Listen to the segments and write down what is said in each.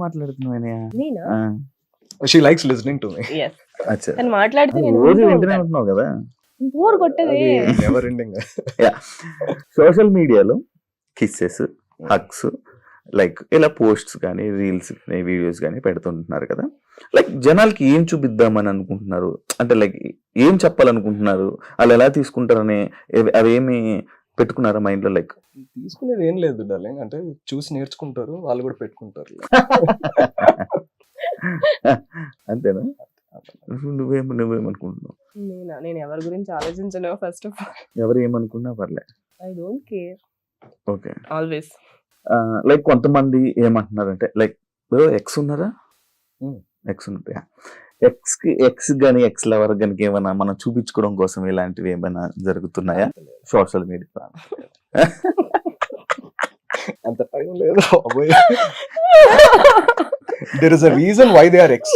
మాట్లాడుతున్నావు నేనా? She likes listening to me. Yes. తను మాట్లాడితే నేను రోజు వింటూ వింటూనే ఉంటాను. ఉంటున్నావు కదా. బోర్ కొట్టదే. Never ending. సోషల్ మీడియాలో కిస్సెస్, హగ్స్, లైక్ ఇలా పోస్ట్స్ కానీ రీల్స్ కానీ వీడియోస్ కానీ పెడుతుంటున్నారు కదా. లైక్ జనాలకి ఏం చూపిద్దామని అనుకుంటున్నారు, అంటే లైక్ ఏం చెప్పాలనుకుంటున్నారు, వాళ్ళు ఎలా తీసుకుంటారని అవేమి పెట్టుకున్నారా మైండ్ లో? లైక్ తీసుకునేది ఏం లేదు డార్లింగ్, అంటే చూసి నేర్చుకుంటారు, వాళ్ళు కూడా పెట్టుకుంటారు. అంతేనా? నువ్వేమనుకుంటున్నావు? నేను ఎవరి గురించి ఆలోచించను. ఫస్ట్ ఆఫ్ ఆల్ ఎవరు ఏమనుకున్నా పర్లే. I don't care. Okay. Always. Like కొంతమంది ఏమంటున్నారంటే లైక్ ఎక్స్ ఉన్నారా, ఎక్స్ ఉంటాయా, ఎక్స్ కానీ ఎక్స్ లవర్ కానీ ఏమైనా మనం చూపించుకోవడం కోసం ఇలాంటివి ఏమైనా జరుగుతున్నాయా సోషల్ మీడియా? అంత టైం లేదు. There is a reason why they are ex.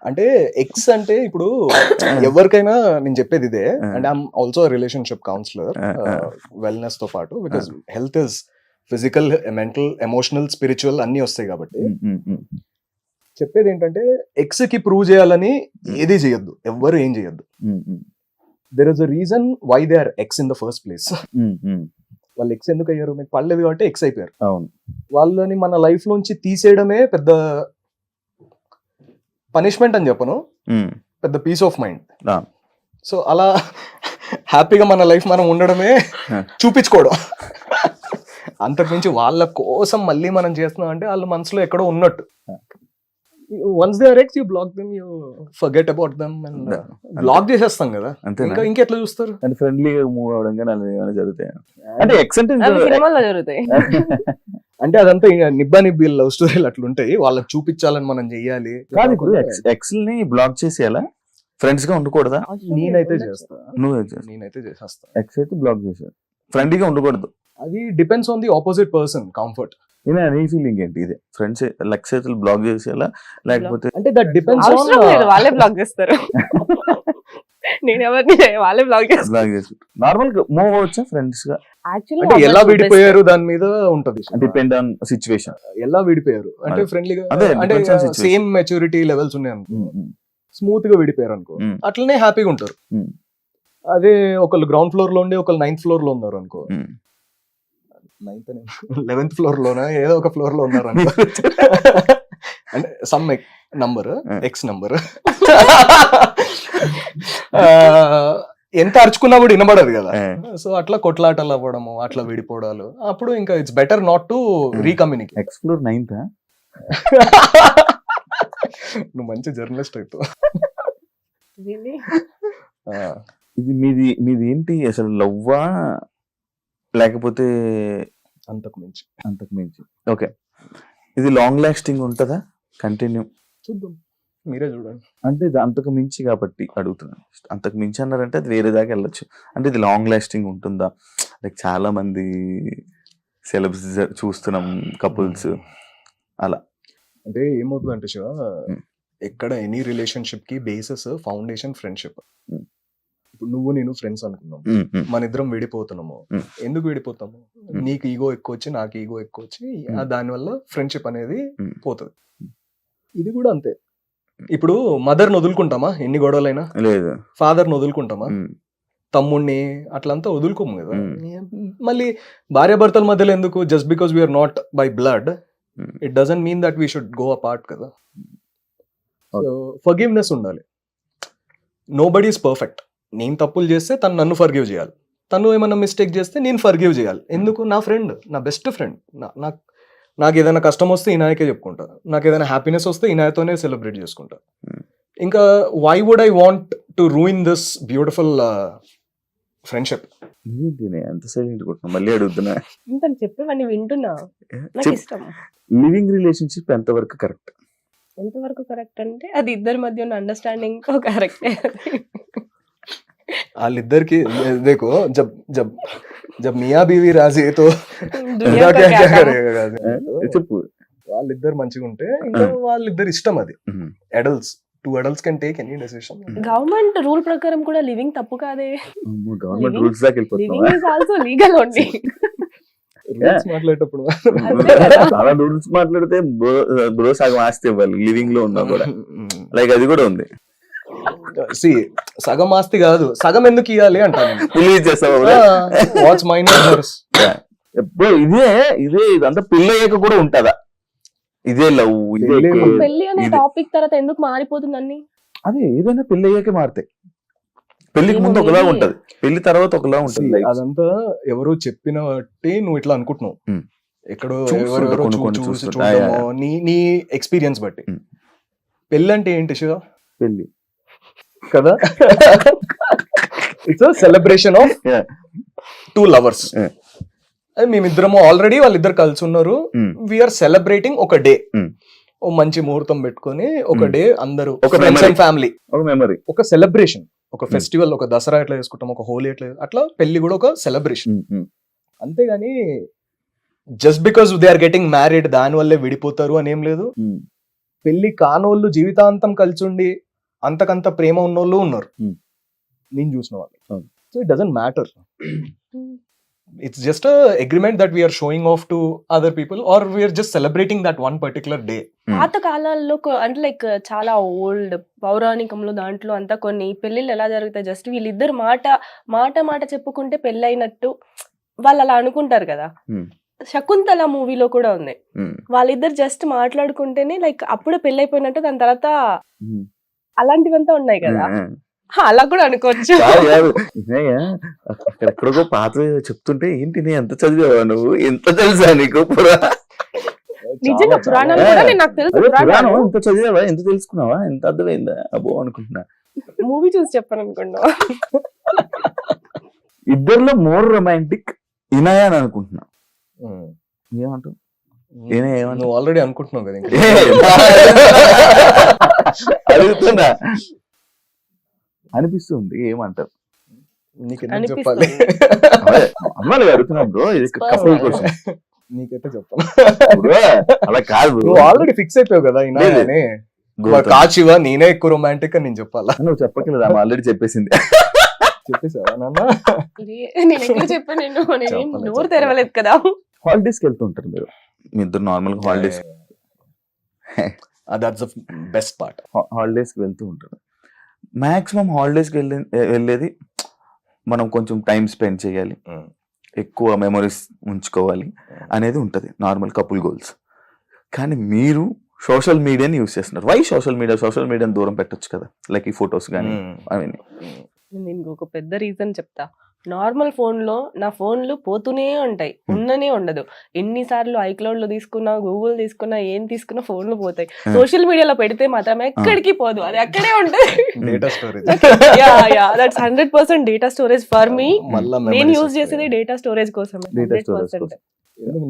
అంటే ఎక్స్ అంటే ఇప్పుడు ఎవరికైనా నేను చెప్పేది ఇదే. And I'm also relationship counsellor wellness తో పాటు, because health is physical, mental, emotional, spiritual అన్ని వస్తాయి కాబట్టి చెప్పేది ఏంటంటే ఎక్స్ కి ప్రూవ్ చేయాలని ఏది చేయొద్దు, ఎవ్వరు ఏం చేయొద్దు. There is a reason why they are ex in the first place. వాళ్ళు ఎక్స్ ఎందుకు అయ్యారు? మీకు పడలేదు కాబట్టి ఎక్స్ అయిపోయారు. అవును. వాళ్ళని మన లైఫ్ లోంచి తీసేయడమే పెద్ద పనిష్మెంట్ అని చెప్పను, పెద్ద పీస్ ఆఫ్ మైండ్. సో అలా హ్యాపీగా మన లైఫ్ మనం ఉండడమే చూపించుకోవడం. అంతకుమించి వాళ్ళ కోసం మళ్ళీ మనం చేస్తున్నాం అంటే వాళ్ళ మనసులో ఎక్కడో ఉన్నట్టు. Once they are ex, you block them, you forget about them and block చేసేస్తాం కదా. ఇంకెట్లా చూస్తారు? అంటే ఫ్రెండ్లీగా మూవ్ అవడం కానీ అలా ఏమైనా జరుగుతాయి అంటే ఎక్స్ అంటే సినిమాలో జరుగుతాయి. అంటే అదంతా నిబ్బా నిబ్బి లవ్ స్టోరీలు అట్లా ఉంటాయి, వాళ్ళకి చూపించాలని మనం చెయ్యాలి. కాదు, ఇప్పుడు ఎక్స్ ని బ్లాక్ చేసేయాలా, ఫ్రెండ్స్ గా ఉండకూడదా? నేనైతే చేస్తా. నేనైతే చేసేస్తా. ఎక్స్ అయితే బ్లాక్ చేసాను, ఫ్రెండ్లీగా ఉండకూడదు. అది depends on the opposite person comfort. నీ ఫీలింగ్ ఏంటి? ఇదే ఫ్రెండ్స్ లెక్స్ అయితే బ్లాక్ చేసేయాలా లేకపోతే? అంటే దట్ డిపెండ్స్ ఆన్, వాళ్ళే బ్లాక్ చేస్తారు. నేను ఎవరిని వాళ్ళే బ్లాక్ చేస్తారు. నార్మల్ గా మూవ్ అవచ్చా ఫ్రెండ్స్ గా? అంటే ఎలా విడిపోయారు దాని మీద ఉంటది, డిపెండ్ ఆన్ సిచ్యువేషన్. ఎలా విడిపోయారు అంటే ఫ్రెండ్లీగా, అంటే సేమ్ మెచ్యూరిటీ లెవెల్స్ ఉన్నాయి అనుకో, స్మూత్ గా విడిపోయారు అనుకో, అట్లనే హ్యాపీగా ఉంటారు. అదే ఒకళ్ళు గ్రౌండ్ ఫ్లోర్ లో ఉండి ఒకళ్ళు 9th ఫ్లోర్ లో ఉన్నారు అనుకో, 11th ఫ్లోర్ లోనా ఏదో ఒక ఫ్లోర్ లో ఉన్నారు అనుకో, అంటే సమ్ నంబర్, ఎక్స్ నంబర్, ఎంత అరుచుకున్నా కూడా వినబడదు కదా. సో అట్లా కొట్లాటలు అవ్వడము, అట్లా విడిపోవడాలు, అప్పుడు ఇంకా it's better not to recommunicate. Explore 9th. నువ్వు మంచి జర్నలిస్ట్ అవుతావు. ఇది మీది ఏంటి అసలు, లవ్వా లేకపోతే అంతకు మించి? ఓకే. ఇది లాంగ్ లాస్టింగ్ ఉంటుందా, కంటిన్యూ? చూద్దాం, మీరే చూడండి. అంటే ఇది అంతకు మించి కాబట్టి అడుగుతున్నాను. అంతకు మించి అన్నారంటే అది వేరే దాకా వెళ్ళొచ్చు. అంటే ఇది లాంగ్ లాస్టింగ్ ఉంటుందా? లైక్ చాలా మంది సెలబ్స్ చూస్తున్నాం, కపుల్స్ అలా. అంటే ఏమవుతుందంటే శివ, ఎక్కడ ఎనీ రిలేషన్షిప్ కి బేసిస్ ఫౌండేషన్ ఫ్రెండ్షిప్. ఇప్పుడు నువ్వు నేను ఫ్రెండ్స్ అనుకున్నాము, మన ఇద్దరం విడిపోతున్నాము. ఎందుకు విడిపోతాము? నీకు ఈగో ఎక్కువ వచ్చి నాకు ఈగో ఎక్కువ వచ్చి దానివల్ల ఫ్రెండ్షిప్ అనేది పోతుంది. ఇది కూడా అంతే. ఇప్పుడు మదర్ని వదులుకుంటామా ఎన్ని గొడవలైనా? లేదు. ఫాదర్ని వదులుకుంటామా? తమ్ముడిని అట్లంతా వదులుకోము కదా. మళ్ళీ భార్యాభర్తల మధ్యలో ఎందుకు? Just because we are not by blood, it doesn't mean that we should go apart కదా. సో ఫర్గివ్నెస్ ఉండాలి. Nobody is perfect. నేను తప్పులు చేస్తే తను నన్ను ఫర్గివ్ చేయాలి, తను ఏమన్నా మిస్టేక్ చేస్తే నేను ఫర్గివ్ చేయాలి. ఎందుకు? నా ఫ్రెండ్, నా బెస్ట్ ఫ్రెండ్. నాకు ఏదైనా కష్టం వస్తే ఈనాయకే చెప్పుకుంటా, నాకు ఏదైనా హ్యాపీనెస్ వస్తే ఈనాయతోనే సెలబ్రేట్ చేసుకుంటా. ఇంకా why would I want to ruin this beautiful friendship? ఎంత సైలెంట్ కొట్టినా మళ్ళీ అడుగుతున్నా. చెప్పేవన్నీ వింటున్నా, నాకు ఇష్టం. లివింగ్ రిలేషన్షిప్ ఎంతవరకు కరెక్ట్? ఎంతవరకు కరెక్ట్ అంటే అది ఇద్దరి మధ్య ఉన్న అండర్స్టాండింగ్ కరెక్టే. వాళ్ళిద్దరికి దేకో జబ్ మియా బీవీ రాజీ తో చెప్పు, వాళ్ళిద్దరు మంచిగా ఉంటే ఇంకా వాళ్ళిద్దరు ఇష్టం. అది adults, 2 adults can take any decision. Government rule ప్రకారం కూడా లివింగ్ తప్పు కాదే. గవర్నమెంట్ రూల్స్ దాకా living is also legal only. మాట్లాడేటప్పుడు అంతే కదా. చాలా రూల్స్ మాట్లాడితే బ్రో సగం ఆస్తి ఇవ్వాలి లివింగ్ లో ఉన్నా కూడా, లైక్ అది కూడా ఉంది. సగం ఆస్తి కాదు, సగం ఎందుకు ఇవ్వాలి అంటాను. రిలీజ్ చేస్తావు వాట్స్ మైన్ ఎప్పుడు ఇదే ఇదంతా పెళ్ళయ్యాక కూడా ఉంటదా? ఇదే లవ్, ఇదే పెళ్ళి care, పెళ్లి అనే ఇది- టాపిక్ తర్వాత ఎందుకు మారిపోతుంది అన్ని? అదే ఏదైనా పెళ్లి అయ్యాకే మారుతాయి. పెళ్లికి ఏమో ముందు ఒకలా maybe- ఉంటది, పెళ్లి తర్వాత ఒకలా ఉంటది. life. అదంతా ఎవరు చెప్పిన బట్టి నువ్వు ఇట్లా అనుకుంటున్నావు. Hmm. ఎక్కడో చూస్తుంటా, ఎవరెవరో కొన్ని చూసి చూస్తుంటా. చూడడమో, నీ ఎక్స్పీరియన్స్ బట్టి. Hmm. పెళ్ళి అంటే ఏంటి శివ పెళ్లి కదా? It's celebration of Yeah. 2 lovers. Yeah. అది మేమిద్దరము ఆల్రెడీ వాళ్ళిద్దరు కలిసి ఉన్నారు. Hmm. వీఆర్ సెలబ్రేటింగ్ ఒక డే. Hmm. ఓ మంచి ముహూర్తం పెట్టుకొని ఒక Hmm. డే అందరూ ఒక memory. ఫ్యామిలీ, ఒక మెమరీ. ఒక సెలబ్రేషన్, ఒక ఫెస్టివల్, ఒక దసరా ఎట్లా చేసుకుంటాం, ఒక హోలీ ఎట్లా, అట్లా పెళ్లి కూడా ఒక సెలబ్రేషన్. అంతేగాని just because they are getting married దాని వల్లే విడిపోతారు అని ఏం లేదు. పెళ్లి కానోళ్ళు జీవితాంతం కలిసి ఉండి అంతకంత ప్రేమ ఉన్నోళ్ళు ఉన్నారు. Hmm. నేను చూసిన వాళ్ళు. అవును. So it doesn't matter. It's just agreement that we are showing off to other people or we are just celebrating that one particular day. పాత కాలాల్లో అంటే లైక్ చాలా ఓల్డ్ పౌరాణికంలో దాంట్లో అంతా కొన్ని పెళ్లిళ్ళు ఎలా జరుగుతాయి, జస్ట్ వీళ్ళిద్దరు మాట చెప్పుకుంటే పెళ్లి అయినట్టు వాళ్ళు అలా అనుకుంటారు కదా. శకుంతల మూవీలో కూడా ఉంది, వాళ్ళిద్దరు జస్ట్ మాట్లాడుకుంటేనే లైక్ అప్పుడే పెళ్లి అయిపోయినట్టు, దాని తర్వాత అలాంటివంతా ఉన్నాయి కదా. అలా కూడా అనుకోవచ్చు. అక్కడెక్కడికో పాత చెప్తుంటే ఏంటి నీ ఎంత చదివావా నువ్వు, ఎంత తెలుసా నీకు నిజంగా పురాణాలు కూడా నాకు తెలుసు. పురాణం ఎంత చదివావా, ఎంత తెలుసుకున్నావా, ఎంత అర్థమైందా అబ్బో అనుకుంటున్నా. మూవీ చూసి చెప్పాను అనుకున్నా. ఇద్దరిలో మోర్ రొమాంటిక్ ఇనయ అని అనుకుంటున్నా. ఏమంటావు? నువ్వు ఆల్రెడీ అనుకుంటున్నావు కదా ఇంకా. అడుగుతున్నా, అనిపిస్తుంది. ఏమంటారు? నీకు ఎందుకు చెప్పాలి? అమ్మాయిలు అడుగుతున్నా బ్రో, ఇది కపుల్ క్వశ్చన్. నీకైతే చెప్పాలి. అలా కాదు, నువ్వు ఆల్రెడీ ఫిక్స్ అయిపోయావు కదా ఇనా అని. కాచివా నేనే ఎక్కువ రొమాంటిక్ అని నేను చెప్పాలా? నువ్వు చెప్పట్లేదు, ఆమె ఆల్రెడీ చెప్పేసింది. చెప్పేసావా నాన్న? నేను ఎక్కడ చెప్పాను, నేను నోరు తెరవలేదు కదా. హాలిడేస్ కి వెళ్తుంటారు మీరు, మీ ఇద్దరు నార్మల్ గా holidays that's the best part. Holidays కి వెళ్తూ ఉంటారు. మాక్సిమం హాలిడేస్ కి వెళ్ళేది మనం కొంచెం టైం స్పెండ్ చేయాలి, ఎక్కువ మెమరీస్ ఉంచుకోవాలి అనేది ఉంటుంది నార్మల్ కపుల్ గోల్స్. కానీ మీరు సోషల్ మీడియాని యూస్ చేస్తున్నారు. వై సోషల్ మీడియాని దూరం పెట్టొచ్చు కదా, లైక్ ఈ ఫొటోస్ కానీ అవన్నీ. నేను ఒక పెద్ద రీజన్ చెప్తా. నార్మల్ ఫోన్లో నా ఫోన్లు పోతూనే ఉంటాయి, ఉండనే ఉండదు. ఎన్నిసార్లు ఐక్లౌడ్ లో తీసుకున్నా, గూగుల్ తీసుకున్నా, ఏం తీసుకున్నా ఫోన్లు పోతాయి. సోషల్ మీడియాలో పెడితే మాత్రం ఎక్కడికి పోదు, అది అక్కడే ఉంటుంది. Data storage. That's 100% data storage for me. నేను యూజ్ చేసేది డేటా స్టోరేజ్ కోసమే. 100%.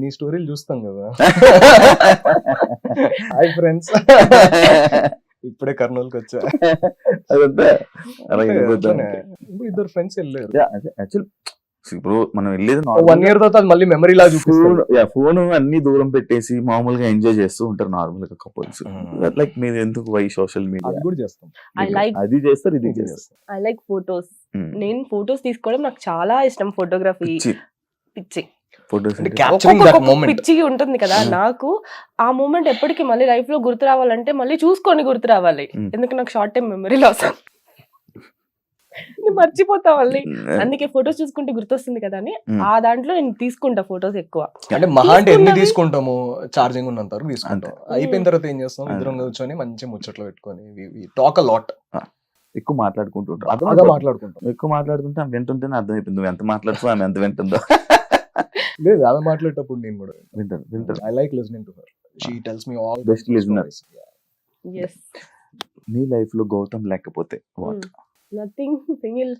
నీ స్టోరీలు చూస్తాం కదా. హాయ్ ఫ్రెండ్స్, ఇప్పుడే కర్నూలుకి వచ్చా. అదంతా అలా ఇప్పుడు ఇద్దరు ఫ్రెండ్స్ వెళ్ళారు. ఇప్పుడు మనం వెళ్ళేది 1 year తర్వాత మళ్ళీ మెమరీ లా చూపిస్తారు. ఫోన్ అన్ని దూరం పెట్టేసి మామూలుగా ఎంజాయ్ చేస్తూ ఉంటారు నార్మల్ గా కపుల్స్. లైక్ మీరు ఎందుకు వై సోషల్ మీడియా అది కూడా చేస్తాం. అది చేస్తారు, ఇది చేస్తారు. I like photos. నేను ఫొటోస్ తీసుకోవడం నాకు చాలా ఇష్టం. ఫోటోగ్రఫీ పిచ్చి, ఫొటోస్ పిచ్చి ఉంటుంది కదా నాకు. ఆ మూమెంట్ ఎప్పటికీ మళ్ళీ లైఫ్ లో గుర్తు రావాలంటే మళ్ళీ చూసుకొని గుర్తు రావాలి. ఎందుకంటే నాకు షార్ట్ టైం మెమరీ లాస్, నేను మర్చిపోతా మళ్ళీ. అందుకే ఫొటోస్ చూసుకుంటే గుర్తొస్తుంది కదా అని ఆ దాంట్లో నేను తీసుకుంటా ఫొటోస్ ఎక్కువ. అంటే మహా అంటే ఎన్ని తీసుకుంటాము, ఛార్జింగ్ ఉన్నంత వరకు తీసుకుంటాం. అయిపోయిన తర్వాత ఏం చేస్తాం, ఇద్దరం కూర్చొని మంచి ముచ్చట్లు పెట్టుకొని టాక్ అ లాట్. ఎక్కువ మాట్లాడుకుంటుంటాం, ఎక్కువ మాట్లాడుతుంటే ఆమె వింటుంటేనే అర్థమైపోయింది నువ్వు ఎంత మాట్లాడుతూ ఆమె ఎంత వింటుందో. లేదు, ఆమె మాట్లాడేటప్పుడు నేను కూడా వింటాను. I like listening to her. She tells me all best listener. yes, నీ లైఫ్ లో గౌతమ్ లేకపోతే what? Nothing, single.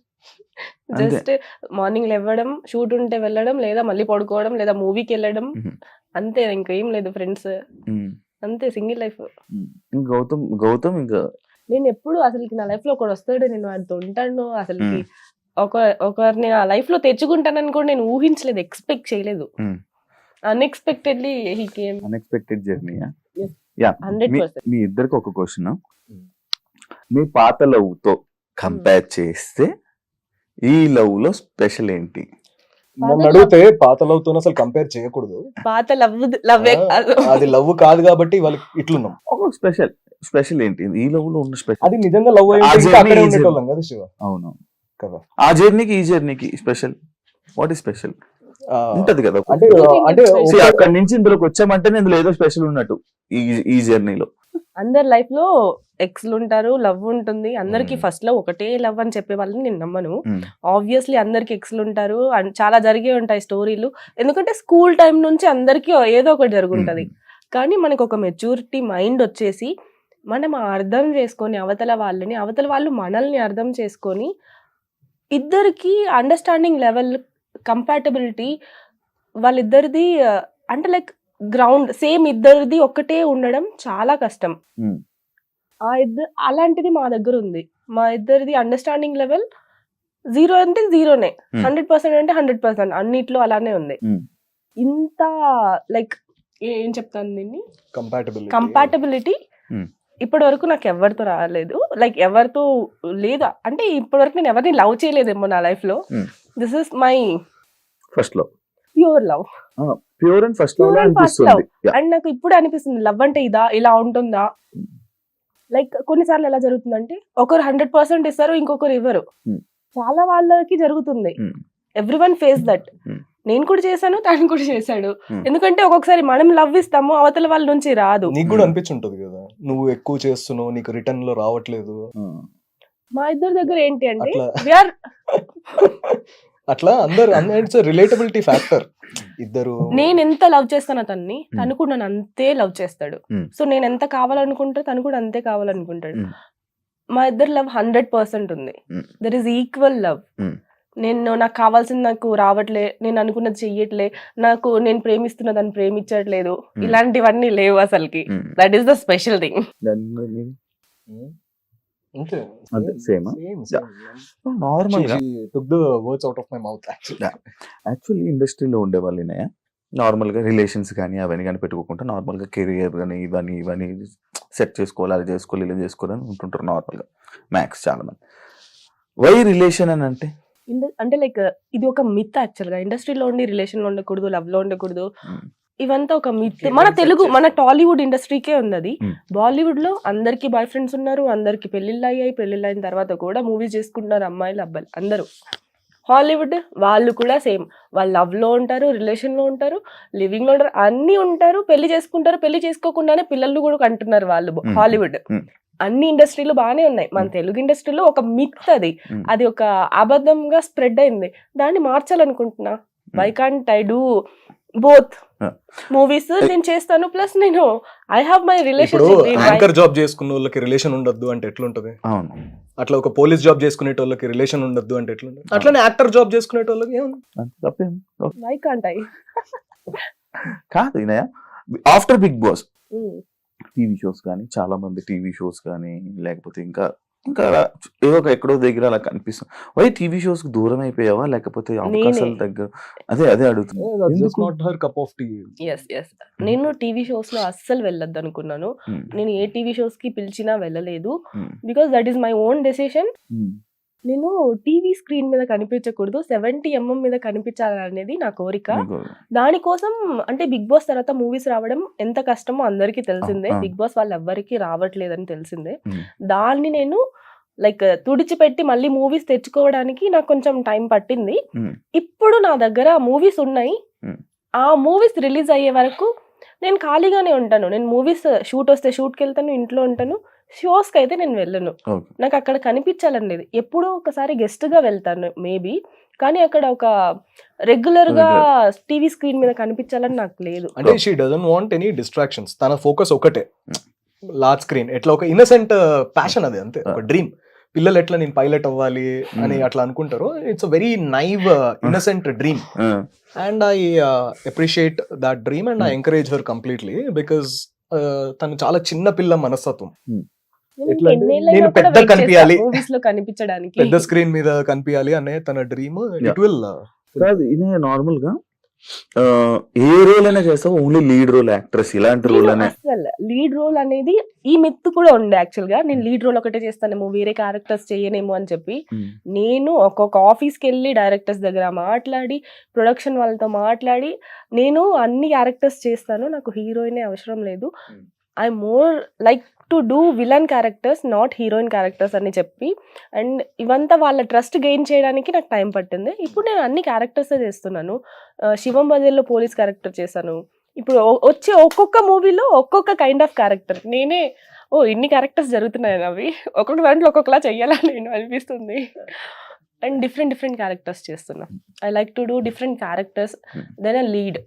Just morning లేవడం, షూట్ ఉంటే వెళ్ళడం, లేదా మళ్ళీ పడుకోవడం, లేదా మూవీకి వెళ్ళడం, అంతే. ఇంకేం లేదు. ఫ్రెండ్స్ అంతే, సింగిల్ లైఫ్. గౌతమ్ ఇంకా నేను ఎప్పుడు అసలుకి నా లైఫ్ లో ఒకడు వస్తాడు, నేను వాడితో ఉంటాను, అసలుకి ఒకరిని నా లైఫ్ లో తెచ్చుకుంటానని కూడా నేను ఊహించలేదు, ఎక్స్పెక్ట్ చేయలేదు. Unexpectedly he came. Unexpected journey. 100%. మీ ఇద్దరికి ఒక క్వశ్చన్. మీ పాత లవ్ తో కంపేర్ చేస్తే ఈ లవ్ లో స్పెషల్ ఏంటి? నన్ను అడిగితే పాత లవ్ తో అసలు కంపేర్ చేయకూడదు. పాత లవ్వే కాదు. అది లవ్ కాదు కాబట్టి వాళ్ళకి ఇట్లున్నాం. ఒక స్పెషల్ ఏంటి ఈ లవ్ లో ఉన్న స్పెషల్? అది నిజంగా లవ్ ఆ అయ్యి journey అక్కడే is- ఉండేటోళ్ళం కదా శివ అవును కదా. ఆ జర్నీకి ఈ జర్నీకి స్పెషల్ వాట్ ఈస్ స్పెషల్ ఆ, ఉంటది కదా. అంటే అంటే See, అక్కడి నుంచి ఇందులోకి వచ్చామంటే ఇందులో ఏదో స్పెషల్ ఉన్నట్టు ఈ జర్నీలో. అందరి లైఫ్ లో ఎక్స్లు ఉంటారు, లవ్ ఉంటుంది. అందరికి Hmm. ఫస్ట్ లో ఒకటే లవ్ అని చెప్పే వాళ్ళని నేను నమ్మను. Hmm. ఆబ్వియస్లీ అందరికి ఎక్స్లు ఉంటారు, చాలా జరిగే ఉంటాయి స్టోరీలు. ఎందుకంటే స్కూల్ టైం నుంచి అందరికి ఏదో ఒకటి జరుగుంటది. కానీ మనకు ఒక మెచ్యూరిటీ మైండ్ వచ్చేసి మనం అర్థం చేసుకొని అవతల వాళ్ళు మనల్ని అర్థం చేసుకొని ఇద్దరికి అండర్స్టాండింగ్ లెవెల్ కంపాటబిలిటీ వాళ్ళిద్దరిది అంటే లైక్ గ్రౌండ్ సేమ్ ఇద్దరిది ఒక్కటే ఉండడం చాలా కష్టం. Hmm. అలాంటిది మా దగ్గర ఉంది. మా ఇద్దరిది అండర్స్టాండింగ్ లెవెల్ 0 అంటే 0నే, 100% అంటే 100%, అన్నిట్లో అలానే ఉంది. Hmm. ఇంత లైక్ ఏం చెప్తాను దీన్ని, కంపాటబిలిటీ. Hmm. ఇప్పటి వరకు నాకు ఎవరితో రాలేదు, లైక్ ఎవరితో లేదా అంటే ఇప్పటి వరకు నేను ఎవరిని లవ్ చేయలేదేమో నా లైఫ్ లో. Hmm. This is my first love pure love. Pure and first love Pure and first అనిపిస్తుంది. Yeah. అండ్ నాకు ఇప్పుడు అనిపిస్తుంది లవ్ అంటే ఇలా ఉంటుందా. లైక్ కొన్నిసార్లు ఎలా జరుగుతుందంటే ఒకరు 100% ఇస్తారు, ఇంకొకరు ఇవ్వరు. Hmm. చాలా వాళ్ళకి జరుగుతుంది. Hmm. Everyone face that. Hmm. నేను కూడా చేశాను, తను కూడా చేశాడు. Hmm. ఎందుకంటే ఒక్కొక్కసారి మనం లవ్ ఇస్తాము, అవతల వాళ్ళ నుంచి రాదు. నీకు కూడా అనిపించుంటది కదా, నువ్వు ఎక్కువ చేస్తున్నావు, నీకు రిటర్న్ లో రావట్లేదు. మా ఇద్దరి దగ్గర ఏంటి అంటే అట్లా we are అట్లా అందరు ఇట్స్ రిలేటబిలిటీ ఫ్యాక్టర్. ఇద్దరు నేను ఎంత లవ్ చేస్తాను అతన్ని, తను కూడా నన్ను అంతే లవ్ చేస్తాడు. Hmm. సో నేను ఎంత కావాలనుకుంటా తను కూడా అంతే కావాలనుకుంటాడు. Hmm. మా ఇద్దరు లవ్ 100% ఉంది. Hmm. There is equal love. Hmm. నాకు కావాల్సింది నాకు రావట్లే, నేను అనుకున్నది చెయ్యట్లే, నేను ప్రేమిస్తున్న దాన్ని ప్రేమించట్లేదు, ఇలాంటివన్నీ లేవు అసలుకి. That is the special thing. అంతే సేమ్ నార్మల్ గా took the words out of my mouth actually. Actually ఇండస్ట్రీలో ఉండే వాళ్ళనే నార్మల్ గా రిలేషన్స్ కానీ అవన్నీ కానీ పెట్టుకోకుండా నార్మల్ గా కెరియర్ కానీ ఇవన్నీ సెట్ చేసుకోవాలి, అది చేసుకోవాలి, ఇలా చేసుకోవాలని ఉంటుంటారు నార్మల్ గా మ్యాక్స్ చాలా మంది. వై రిలేషన్ అని అంటే లైక్ ఇది ఒక మిత్ యాక్చువల్ గా. ఇండస్ట్రీలో ఉండి రిలేషన్ లో ఉండకూడదు, లవ్ లో ఉండకూడదు, ఇవంతా ఒక మిత్. మన టాలీవుడ్ ఇండస్ట్రీకే ఉంది అది. బాలీవుడ్ లో అందరికి బాయ్ ఫ్రెండ్స్ ఉన్నారు, అందరికి పెళ్లిళ్ళు అయ్యాయి, పెళ్లిళ్ళు అయిన తర్వాత కూడా మూవీస్ చేసుకుంటున్నారు అమ్మాయిలు అబ్బాయిలు అందరూ. హాలీవుడ్ వాళ్ళు కూడా సేమ్, వాళ్ళు లవ్ లో ఉంటారు, రిలేషన్ లో ఉంటారు, లివింగ్ లో ఉంటారు, అన్ని ఉంటారు, పెళ్లి చేసుకుంటారు, పెళ్లి చేసుకోకుండానే పిల్లలు కూడా కంటున్నారు వాళ్ళు. హాలీవుడ్ అన్ని ఇండస్ట్రీలు బాగానే ఉన్నాయి. మన తెలుగు ఇండస్ట్రీలో ఒక మిత్ అది ఒక అబద్ధంగా స్ప్రెడ్ అయింది. దాన్ని మార్చాలనుకుంటున్నా. Why can't I do both movies నేను చేస్తాను, ప్లస్ నేను ఐ హావ్ మై ఇప్పుడు రిలేషన్షిప్. యాంకర్ జాబ్ చేసుకున్న వాళ్ళకి రిలేషన్ ఉండొద్దు అంటే ఎట్లుంటది? అవును. అట్లా ఒక పోలీస్ జాబ్ చేసుకునే వాళ్ళకి రిలేషన్ ఉండొద్దు అంటే ఎట్లుంటది? అట్లానే యాక్టర్ జాబ్ చేసుకునే వాళ్ళకి ఏముంది? తప్పేం వై కాంట్ ఐ? కాదు. After Bigg Boss TV shows కానీ చాలా మంది టీవీ షోస్ కానీ లేకపోతే ఇంకా ఏదో ఒక ఎక్కడో దగ్గర అలా కనిపిస్తుంది. వై టీవీ షోస్ కు దూరం అయిపోయావా లేకపోతే అవకాశాల దగ్గర? అదే అడుగుతున్నా. నేను టీవీ షోస్ లో అస్సలు వెళ్ళొద్దు అనుకున్నాను. నేను ఏ టీవీ షోస్ కి పిలిచినా వెళ్ళలేదు. Because that is my own decision. నేను టీవీ స్క్రీన్ మీద కనిపించకూడదు, 70mm మీద కనిపించాలనేది నా కోరిక. దానికోసం అంటే బిగ్ బాస్ తర్వాత మూవీస్ రావడం ఎంత కష్టమో అందరికీ తెలిసిందే. బిగ్ బాస్ వాళ్ళు ఎవ్వరికి రావట్లేదని తెలిసిందే. దాన్ని నేను లైక్ తుడిచిపెట్టి మళ్ళీ మూవీస్ తెచ్చుకోవడానికి నాకు కొంచెం టైం పట్టింది. ఇప్పుడు నా దగ్గర మూవీస్ ఉన్నాయి. ఆ మూవీస్ రిలీజ్ అయ్యే వరకు నేను ఖాళీగానే ఉంటాను. నేను మూవీస్ షూట్ వస్తే షూట్కి వెళ్తాను, ఇంట్లో ఉంటాను. షోస్ కి అయితే నేను వెళ్ళను. నాకు అక్కడ కనిపించాలనేది. ఎప్పుడో ఒకసారి గెస్ట్ గా వెళ్తాను మేబీ, కానీ అక్కడ ఒక రెగ్యులర్ గా టీవీ స్క్రీన్ మీద కనిపించాలని నాకు లేదు. అంటే she doesn't want any distractions. తన ఫోకస్ ఒకటే, లార్జ్ స్క్రీన్. ఎట్లా ఒక ఇన్నసెంట్ ప్యాషన్ అది, అంతే. ఒక డ్రీమ్. పిల్లలు ఎట్లా నేను పైలట్ అవ్వాలి అని అట్లా అనుకుంటారు. It's a very naive innocent dream. And I appreciate that dream and I encourage her completely. Because తను చాలా చిన్న పిల్ల మనస్తత్వం. నేను పెద్ద కనిపించాలి, కనిపించడానికి పెద్ద స్క్రీన్ మీద కనిపించాలి అనే తన డ్రీమ్. ఇట్ విల్ కాదు. నార్మల్ గా ఏ రోల్ అయినా చేస్తావు, ఓన్లీ లీడ్ రోల్ యాక్ట్రెస్ ఇలాంటి రోల్ అనే? అసలు లీడ్ రోల్ అనేది ఈ మిత్ కూడా ఉండే యాక్చువల్ గా, నేను లీడ్ రోల్ ఒకటే చేస్తానేమో వేరే క్యారెక్టర్స్ చేయనేమో అని చెప్పి. నేను ఒక్కొక్క ఆఫీస్కి వెళ్ళి డైరెక్టర్స్ దగ్గర మాట్లాడి, ప్రొడక్షన్ వాళ్ళతో మాట్లాడి, నేను అన్ని క్యారెక్టర్స్ చేస్తాను, నాకు హీరోయినే అవసరం లేదు, I more like to do villain characters, not heroine characters అని చెప్పి. అండ్ ఇవంతా వాళ్ళ ట్రస్ట్ గెయిన్ చేయడానికి నాకు టైం పట్టింది. ఇప్పుడు నేను అన్ని క్యారెక్టర్సే చేస్తున్నాను. శివం బజల్లో పోలీస్ క్యారెక్టర్ చేశాను. ఇప్పుడు వచ్చే ఒక్కొక్క మూవీలో ఒక్కొక్క కైండ్ ఆఫ్ క్యారెక్టర్. నేనే ఇన్ని క్యారెక్టర్స్ జరుగుతున్నాయి అవి, ఒక్కొక్క దాంట్లో ఒక్కొక్కలా చెయ్యాలని నేను అనిపిస్తుంది. అండ్ డిఫరెంట్ క్యారెక్టర్స్ చేస్తున్నా. I like to do different characters then a lead.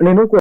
నేను